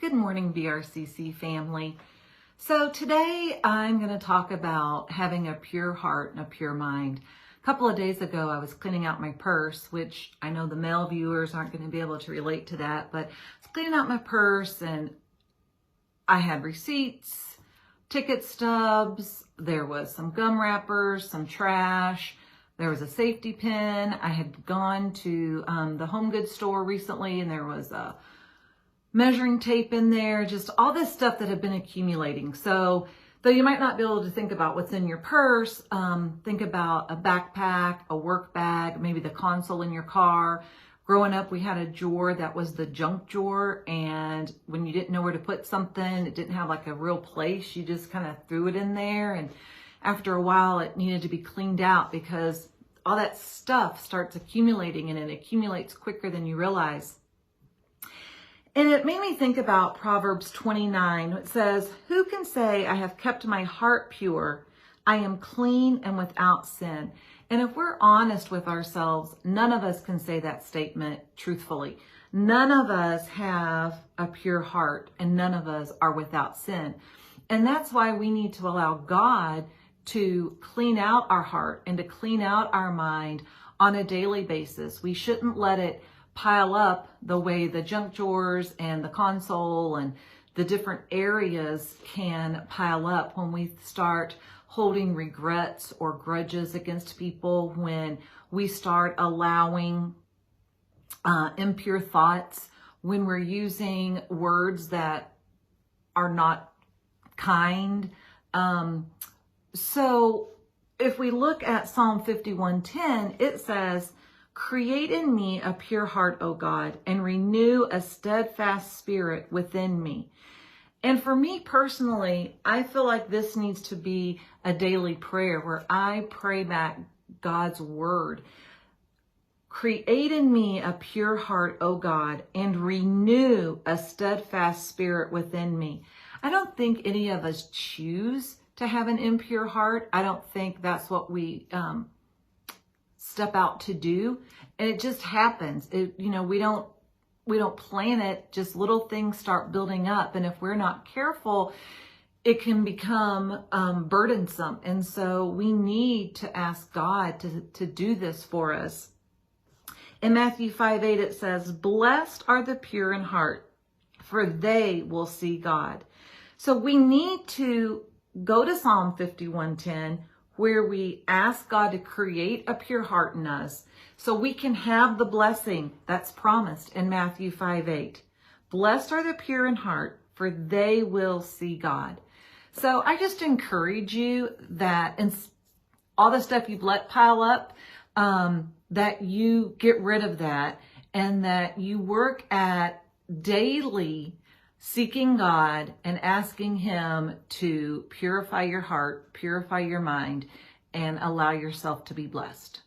Good morning, BRCC family. So today I'm going to talk about having a pure heart and a pure mind. A couple of days ago, I was cleaning out my purse, which I know the male viewers aren't going to be able to relate to that, but I was cleaning out my purse and I had receipts, ticket stubs, there was some gum wrappers, some trash, there was a safety pin. I had gone to the home goods store recently and there was a measuring tape in there, just all this stuff that had been accumulating. So though you might not be able to think about what's in your purse, think about a backpack, a work bag, maybe the console in your car. Growing up, we had a drawer that was the junk drawer, and when you didn't know where to put something, it didn't have like a real place, you just kind of threw it in there, and after a while it needed to be cleaned out because all that stuff starts accumulating and it accumulates quicker than you realize. And it made me think about Proverbs 29. It says, "Who can say, I have kept my heart pure? I am clean and without sin." And if we're honest with ourselves, none of us can say that statement truthfully. None of us have a pure heart and none of us are without sin. And that's why we need to allow God to clean out our heart and to clean out our mind on a daily basis. We shouldn't let it pile up the way the junk drawers and the console and the different areas can pile up when we start holding regrets or grudges against people, when we start allowing impure thoughts, when we're using words that are not kind. So if we look at Psalm 51:10, it says, "Create in me a pure heart, O God, and renew a steadfast spirit within me." And for me personally, I feel like this needs to be a daily prayer where I pray back God's word. Create in me a pure heart, O God, and renew a steadfast spirit within me. I don't think any of us choose to have an impure heart. I don't think that's what we step out to do, and it just happens. We don't plan it, just little things start building up, and if we're not careful, it can become burdensome. And so we need to ask God to do this for us. In Matthew 5:8 it says, "Blessed are the pure in heart, for they will see God." So we need to go to Psalm 51:10, where we ask God to create a pure heart in us so we can have the blessing that's promised in Matthew 5:8. Blessed are the pure in heart, for they will see God. So I just encourage you that in all the stuff you've let pile up, that you get rid of that and that you work at daily seeking God and asking Him to purify your heart, purify your mind, and allow yourself to be blessed.